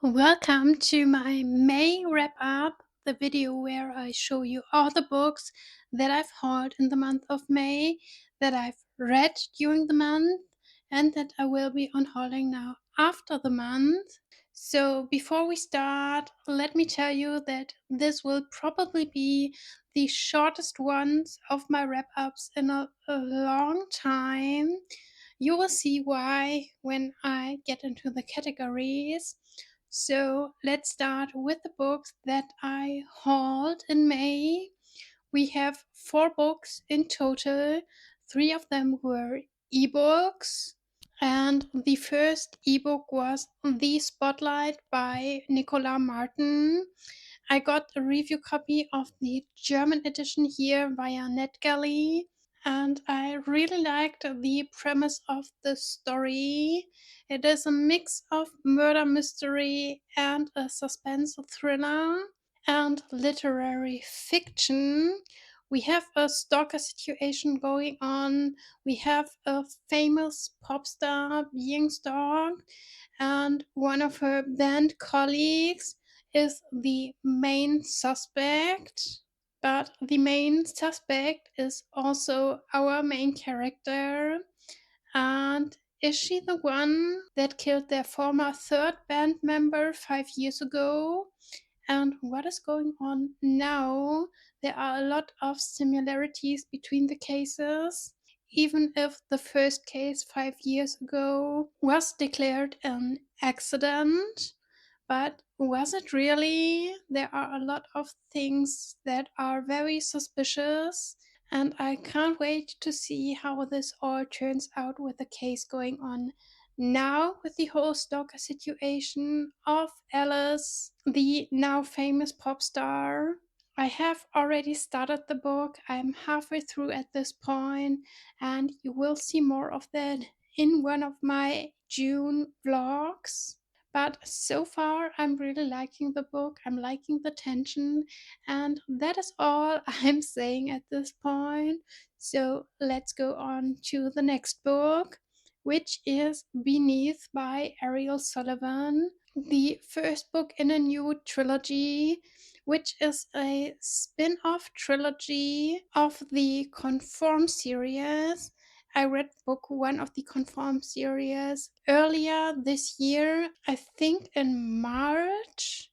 Welcome to my May wrap up, the video where I show you all the books that I've hauled in the month of May, that I've read during the month, and that I will be unhauling now after the month. So before we start, let me tell you that this will probably be the shortest ones of my wrap ups in a long time. You will see why when I get into the categories. So let's start with the books that I hauled in May. We have 4 books in total. 3 of them were ebooks. And the first ebook was The Spotlight by Nicola Martin. I got a review copy of the German edition here via NetGalley, and I really liked the premise of the story. It is a mix of murder mystery and a suspense thriller and literary fiction. We have a stalker situation going on. We have a famous pop star being stalked, and one of her band colleagues is the main suspect. But the main suspect is also our main character. And is she the one that killed their former third band member 5 years ago? And what is going on now? There are a lot of similarities between the cases. Even if the first case 5 years ago was declared an accident, but was it really? There are a lot of things that are very suspicious, and I can't wait to see how this all turns out with the case going on now with the whole stalker situation of Alice, the now famous pop star. I have already started the book. I'm halfway through at this point, and you will see more of that in one of my June vlogs. But so far, I'm really liking the book. I'm liking the tension, and that is all I'm saying at this point. So let's go on to the next book, which is Beneath by Ariel Sullivan, the first book in a new trilogy, which is a spin off trilogy of the Conform series. I read book 1 of the Conform series earlier this year, I think in March,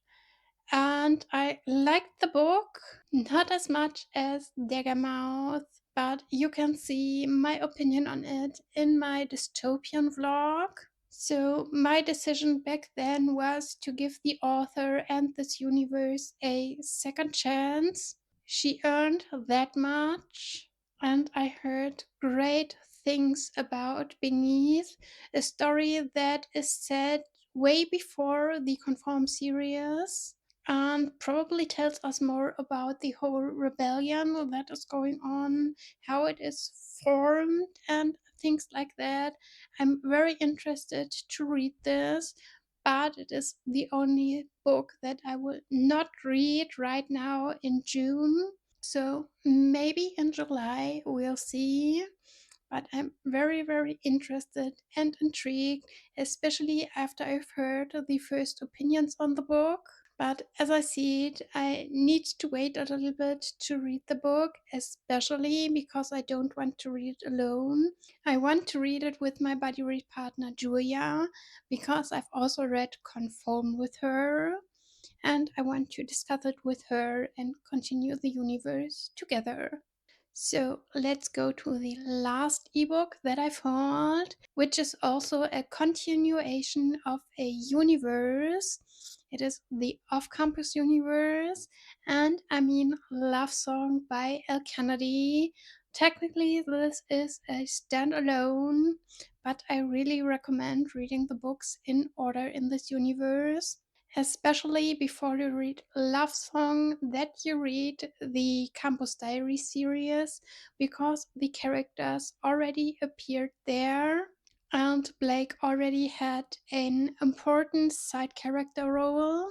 and I liked the book, not as much as Daggermouth, but you can see my opinion on it in my dystopian vlog. So, my decision back then was to give the author and this universe a second chance. She earned that much, and I heard great things about Beneath, a story that is set way before the Conform series and probably tells us more about the whole rebellion that is going on, how it is formed, and things like that. I'm very interested to read this, but it is the only book that I will not read right now in June. So maybe in July we'll see. But I'm very, very interested and intrigued, especially after I've heard the first opinions on the book. But as I see it, I need to wait a little bit to read the book, especially because I don't want to read it alone. I want to read it with my buddy read partner Julia, because I've also read Conform with her, and I want to discuss it with her and continue the universe together. So let's go to the last ebook that I found, which is also a continuation of a universe. It is the Off Campus Universe, and I mean Love Song by El Kennedy. Technically, this is a standalone, but I really recommend reading the books in order in this universe, especially before you read Love Song, that you read the Campus Diary series, because the characters already appeared there and Blake already had an important side character role.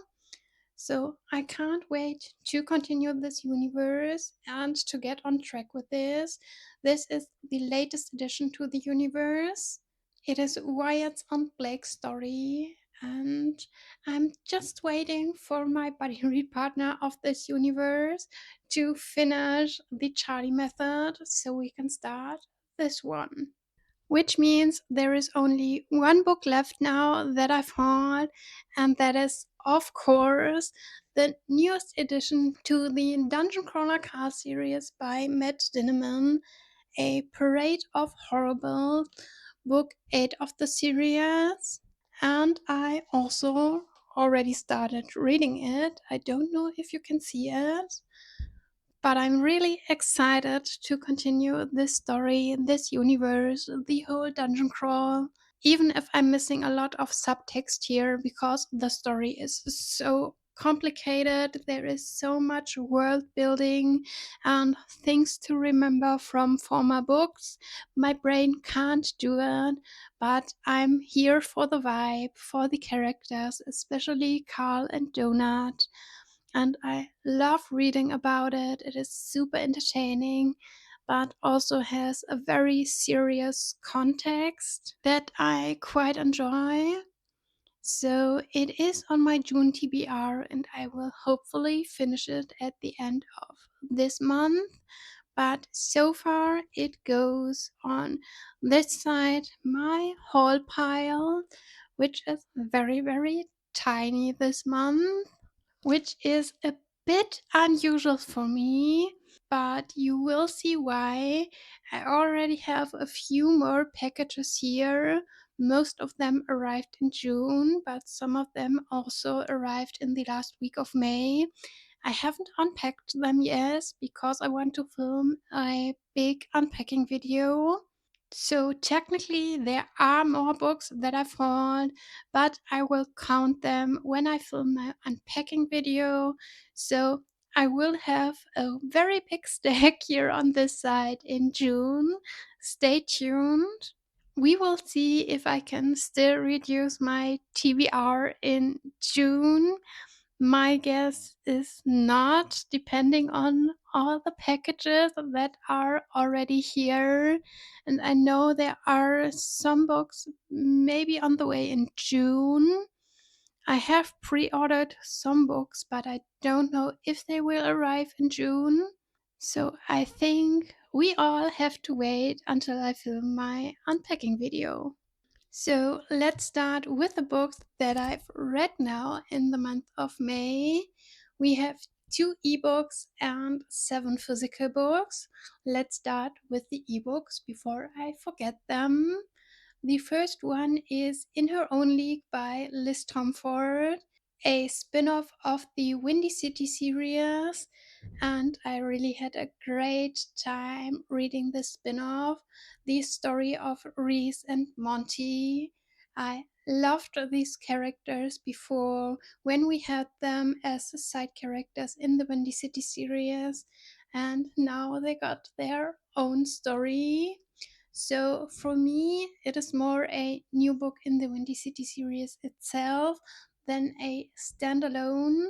So I can't wait to continue this universe and to get on track with this. This is the latest addition to the universe. It is Wyatt's and Blake's story, and I'm just waiting for my buddy read partner of this universe to finish the Charlie method so we can start this one. Which means there is only one book left now that I've hauled, and that is, of course, the newest addition to the Dungeon Crawler card series by Matt Dinneman, A Parade of Horrible, book 8 of the series. And I also already started reading it. I don't know if you can see it, but I'm really excited to continue this story, this universe, the whole dungeon crawl. Even if I'm missing a lot of subtext here because the story is so complicated, there is so much world building and things to remember from former books. My brain can't do it, but I'm here for the vibe, for the characters, especially Carl and Donut, and I love reading about it. It is super entertaining, but also has a very serious context that I quite enjoy. So it is on my June TBR, and I will hopefully finish it at the end of this month. But so far, it goes on this side, my haul pile, which is very, very tiny this month, which is a bit unusual for me, but you will see why. I already have a few more packages here. Most of them arrived in June, but some of them also arrived in the last week of May. I haven't unpacked them yet because I want to film a big unpacking video. So technically, there are more books that I've hauled, but I will count them when I film my unpacking video. So I will have a very big stack here on this side in June. Stay tuned. We will see if I can still reduce my TBR in June. My guess is not, depending on all the packages that are already here. And I know there are some books maybe on the way in June. I have pre ordered some books, but I don't know if they will arrive in June. So I think we all have to wait until I film my unpacking video. So let's start with the books that I've read now in the month of May. We have 2 ebooks and 7 physical books. Let's start with the ebooks before I forget them. The first one is In Her Own League by Liz Tomford, a spin off of the Windy City series, and I really had a great time reading this spin off, the story of Reese and Monty. I loved these characters before when we had them as side characters in the Windy City series, and now they got their own story. So for me, it is more a new book in the Windy City series itself than a standalone.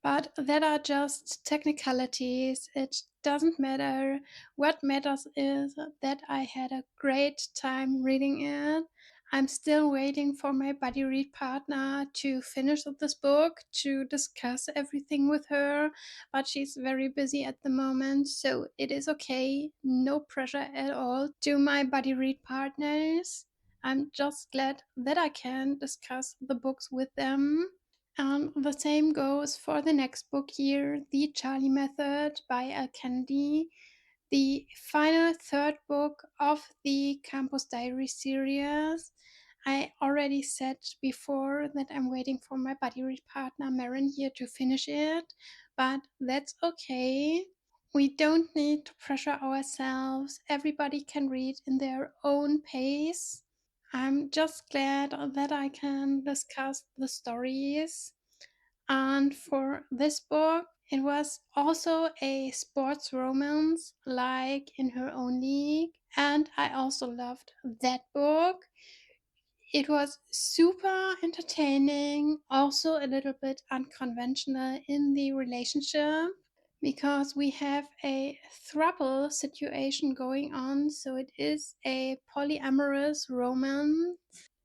But that are just technicalities. It doesn't matter. What matters is that I had a great time reading it. I'm still waiting for my buddy read partner to finish this book to discuss everything with her, but she's very busy at the moment, so it is okay. No pressure at all to my buddy read partners. I'm just glad that I can discuss the books with them. The same goes for the next book here, The Charlie Method by Al Kennedy, the final third book of the Campus Diary series. I already said before that I'm waiting for my buddy read partner Marin here to finish it, but that's okay. We don't need to pressure ourselves. Everybody can read in their own pace. I'm just glad that I can discuss the stories. And for this book, it was also a sports romance, like In Her Own League. And I also loved that book. It was super entertaining, also a little bit unconventional in the relationship because we have a throuple situation going on. So it is a polyamorous romance.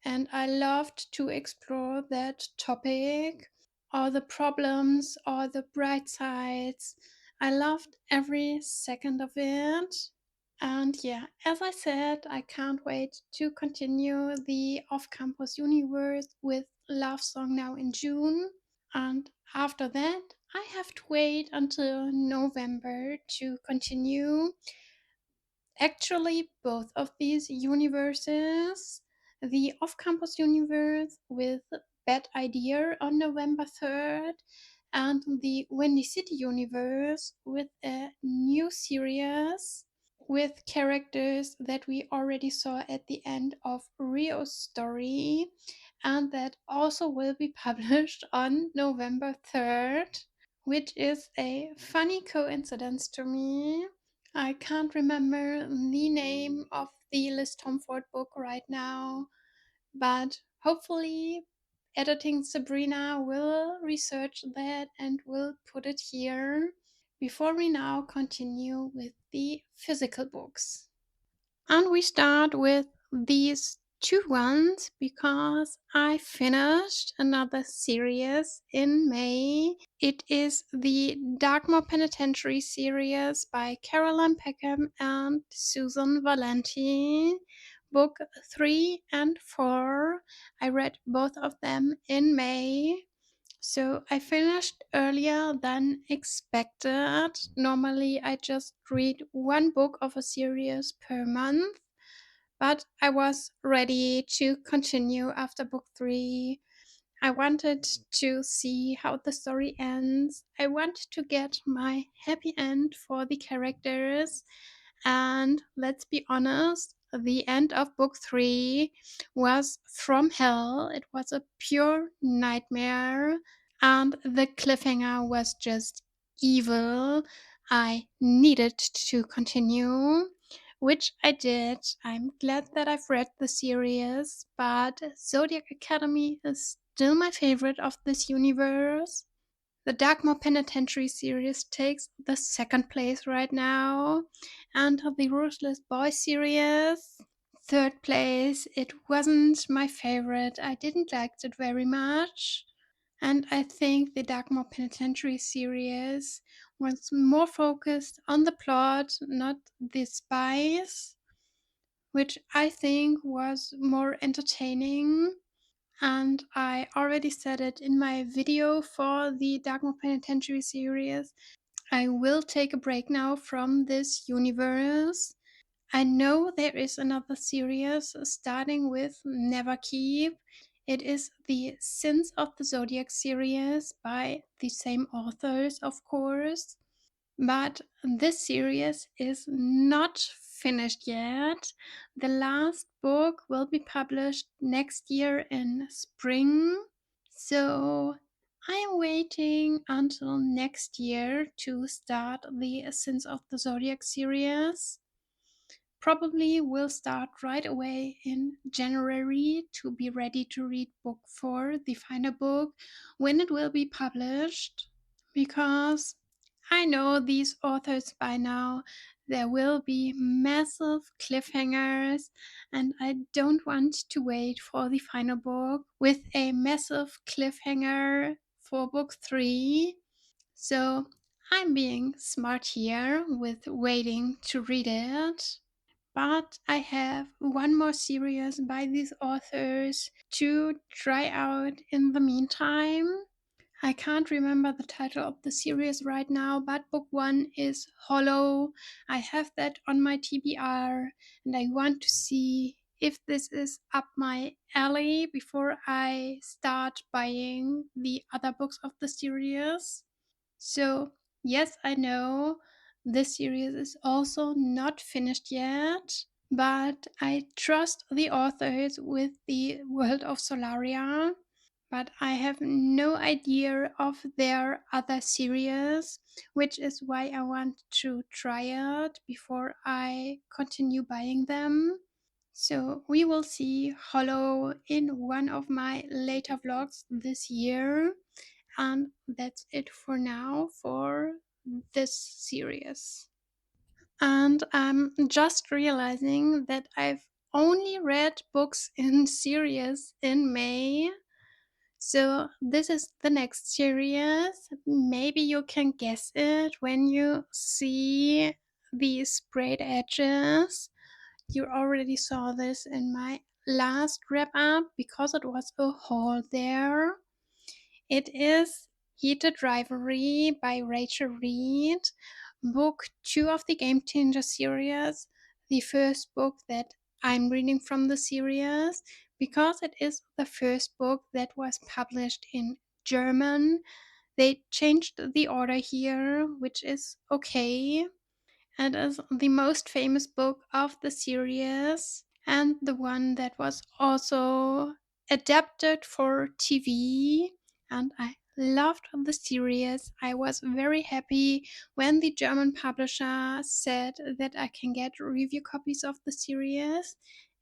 and I loved to explore that topic, all the problems, all the bright sides. I loved every second of it. And yeah, as I said, I can't wait to continue the off campus universe with Love Song now in June. And after that, I have to wait until November to continue. Actually, both of these universes, the off campus universe with Bad Idea on November 3rd, and the Windy City universe with a new series with characters that we already saw at the end of Rio's story, and that also will be published on November 3rd, which is a funny coincidence to me. I can't remember the name of the Liz Tomford book right now, but hopefully Editing Sabrina will research that and will put it here before we now continue with the physical books. And we start with these two ones because I finished another series in May. It is the Darkmoor Penitentiary series by Caroline Peckham and Susan Valenti. Book 3 and 4. I read both of them in May. So I finished earlier than expected. Normally, I just read one book of a series per month, but I was ready to continue after book 3. I wanted to see how the story ends. I want to get my happy end for the characters. And let's be honest, the end of book 3 was from hell. It was a pure nightmare. And the cliffhanger was just evil. I needed to continue, which I did. I'm glad that I've read the series, but Zodiac Academy is still my favorite of this universe. The Darkmoor Penitentiary series takes the second place right now, and the Ruthless Boy series, third place. It wasn't my favorite. I didn't like it very much. And I think the Darkmoor Penitentiary series was more focused on the plot, not the spies, which I think was more entertaining. And I already said it in my video for the Darkmoor Penitentiary series. I will take a break now from this universe. I know there is another series starting with Never Keep. It is the Sins of the Zodiac series by the same authors, of course. But this series is not finished yet. The last book will be published next year in spring. So I am waiting until next year to start the Sins of the Zodiac series. Probably will start right away in January to be ready to read book 4, the final book, when it will be published. Because I know these authors by now, there will be massive cliffhangers, and I don't want to wait for the final book with a massive cliffhanger for book 3. So I'm being smart here with waiting to read it. But I have one more series by these authors to try out in the meantime. I can't remember the title of the series right now, but book 1 is Hollow. I have that on my TBR, and I want to see if this is up my alley before I start buying the other books of the series. So, yes, I know this series is also not finished yet, but I trust the authors with the world of Solaria. But I have no idea of their other series, which is why I want to try it before I continue buying them. So we will see Hollow in one of my later vlogs this year. And that's it for now for this series. And I'm just realizing that I've only read books in series in May. So this is the next series. Maybe you can guess it when you see these sprayed edges. You already saw this in my last wrap up because it was a haul there. It is Heated Rivalry by Rachel Reed, book 2 of the Game Changer series, the first book that I'm reading from the series because it is the first book that was published in German. They changed the order here, which is okay. It is the most famous book of the series and the one that was also adapted for TV. And I loved the series. I was very happy when the German publisher said that I can get review copies of the series.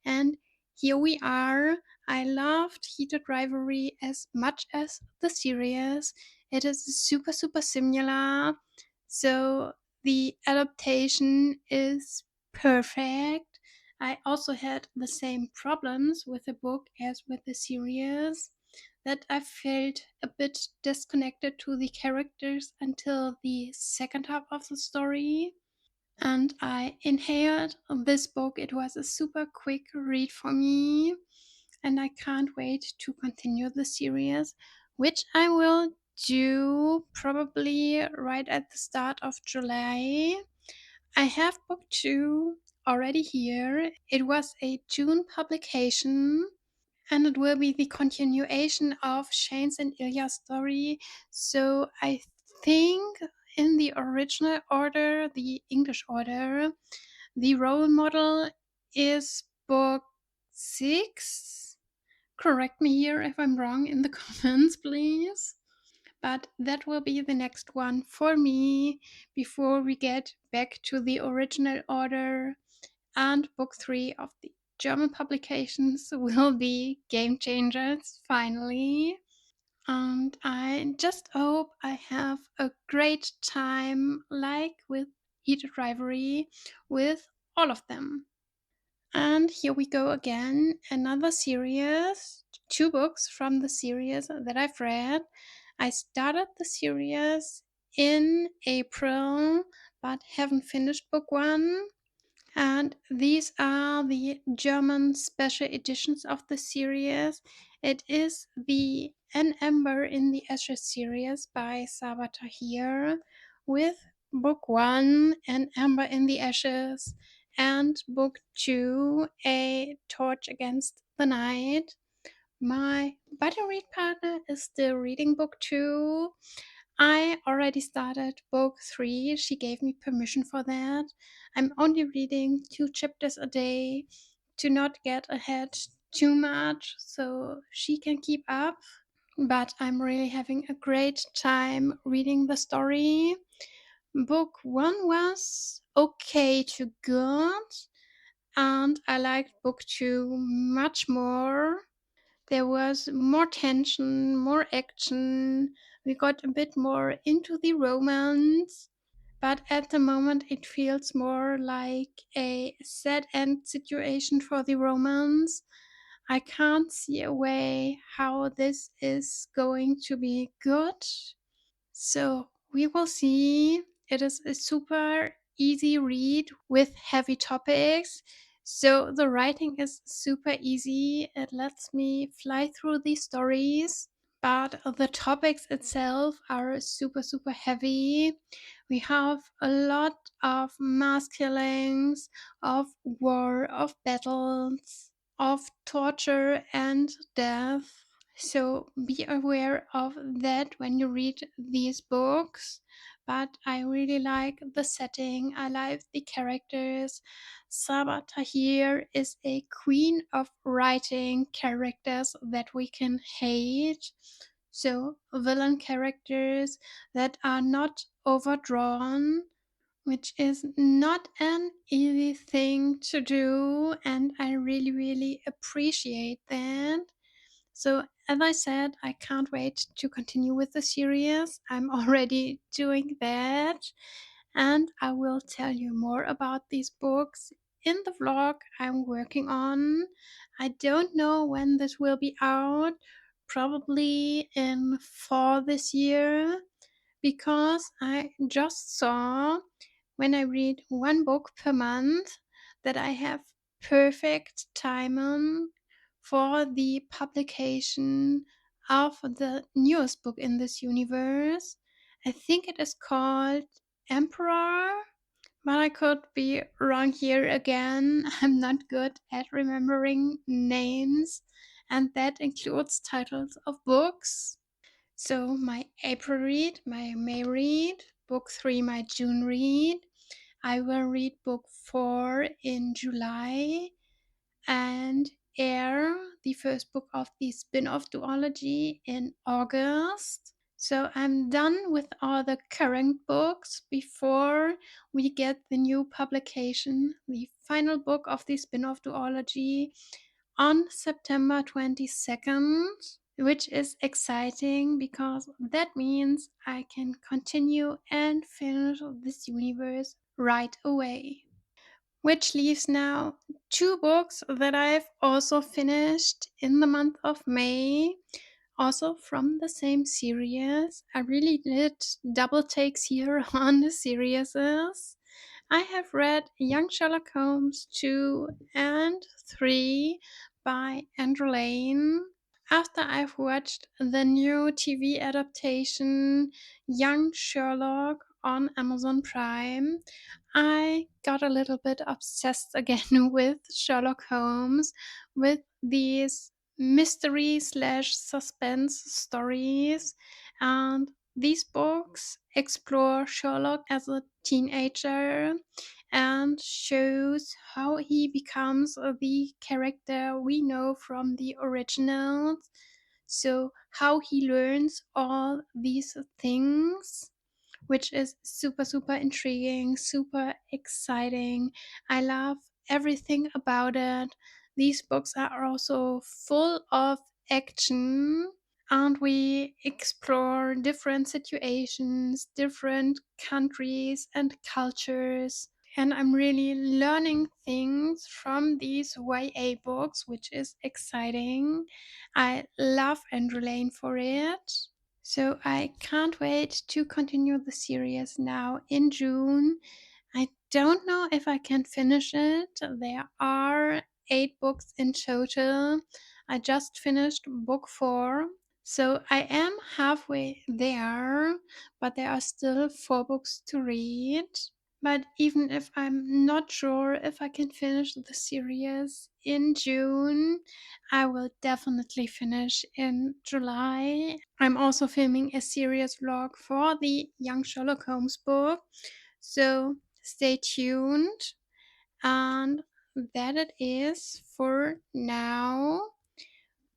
And here we are. I loved Heated Rivalry as much as the series. It is super, super similar. So the adaptation is perfect. I also had the same problems with the book as with the series, that I felt a bit disconnected to the characters until the second half of the story. And I inhaled this book. It was a super quick read for me, and I can't wait to continue the series, which I will do probably right at the start of July. I have book 2 already here. It was a June publication, and it will be the continuation of Shane's and Ilya's story. So I think in the original order, the English order, the role model is book 6. Correct me here if I'm wrong in the comments, please. But that will be the next one for me before we get back to the original order. And book 3 of the German publications will be Game Changers finally. And I just hope I have a great time, like with Heated Rivalry, with all of them. And here we go again, another series, 2 books from the series that I've read. I started the series in April, but haven't finished book 1. And these are the German special editions of the series. It is the An Ember in the Ashes series by Saba Tahir, with book 1, An Ember in the Ashes, and book 2, A Torch Against the Night. My buddy read partner is still reading book 2. I already started book 3. She gave me permission for that. I'm only reading 2 chapters a day to not get ahead too much so she can keep up. But I'm really having a great time reading the story. Book 1 was okay to good, and I liked book 2 much more. There was more tension, more action. We got a bit more into the romance, but at the moment it feels more like a sad end situation for the romance. I can't see a way how this is going to be good. So we will see. It is a super easy read with heavy topics. So the writing is super easy. It lets me fly through these stories. But the topics itself are super, super heavy. We have a lot of mass killings, of war, of battles, of torture and death. So be aware of that when you read these books. But I really like the setting, I like the characters. Saba Tahir is a queen of writing characters that we can hate. So, villain characters that are not overdrawn, which is not an easy thing to do, and I really, really appreciate that. So, as I said, I can't wait to continue with the series. I'm already doing that, and I will tell you more about these books in the vlog I'm working on. I don't know when this will be out, probably in fall this year, because I just saw when I read one book per month that I have perfect timing for the publication of the newest book in this universe. I think it is called Emperor, but I could be wrong here again. I'm not good at remembering names, and that includes titles of books. So, my April read, my May read, book 3, my June read. I will read book 4 in July, and Air, the first book of the spin off duology, in August. So I'm done with all the current books before we get the new publication, the final book of the spin off duology, on September 22nd, which is exciting because that means I can continue and finish this universe right away. Which leaves now two books that I've also finished in the month of May, also from the same series. I really did double takes here on the series. I have read Young Sherlock Holmes 2 and 3 by Andrew Lane. After I've watched the new TV adaptation Young Sherlock on Amazon Prime, I got a little bit obsessed again with Sherlock Holmes, with these mystery slash suspense stories. And these books explore Sherlock as a teenager and shows how he becomes the character we know from the originals. So, how he learns all these things, which is super, super intriguing, super exciting. I love everything about it. These books are also full of action, and we explore different situations, different countries, and cultures. And I'm really learning things from these YA books, which is exciting. I love Andrew Lane for it. So I can't wait to continue the series now in June. I don't know if I can finish it. There are 8 books in total. I just finished book 4. So I am halfway there, but there are still 4 books to read. But even if I'm not sure if I can finish the series in June, I will definitely finish in July. I'm also filming a series vlog for the Young Sherlock Holmes book, so stay tuned. And that it is for now.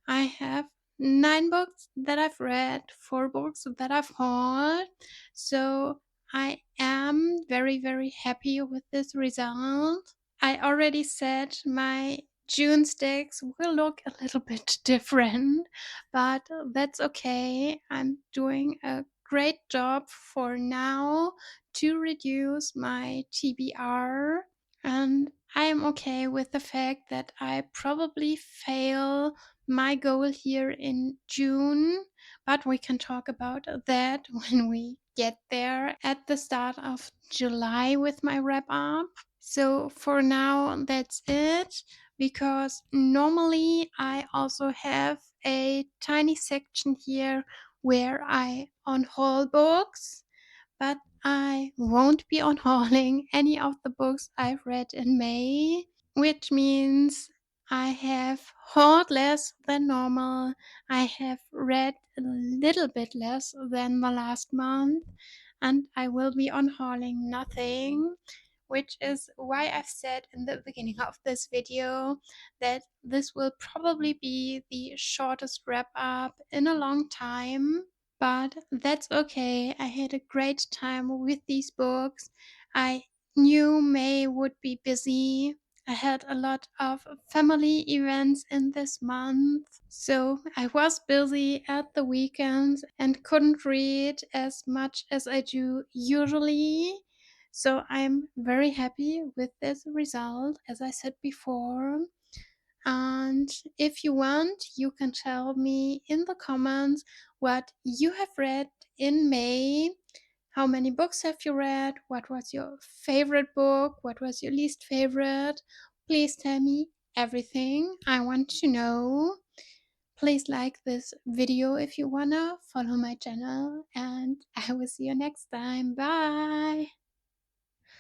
I have 9 books that I've read, 4 books that I've hauled. So I am very, very happy with this result. I already said my June sticks will look a little bit different, but that's okay. I'm doing a great job for now to reduce my TBR, and I am okay with the fact that I probably fail my goal here in June, but we can talk about that when we get there at the start of July with my wrap up. So for now, that's it, because normally I also have a tiny section here where I unhaul books, but I won't be unhauling any of the books I've read in May, which means I have hauled less than normal. I have read a little bit less than the last month, and I will be unhauling nothing, which is why I've said in the beginning of this video that this will probably be the shortest wrap up in a long time. But that's okay. I had a great time with these books. I knew May would be busy. I had a lot of family events in this month, so I was busy at the weekends and couldn't read as much as I do usually. So I'm very happy with this result, as I said before. And if you want, you can tell me in the comments what you have read in May. How many books have you read? What was your favorite book? What was your least favorite? Please tell me everything. I want to know. Please like this video if you wanna follow my channel, and I will see you next time. Bye.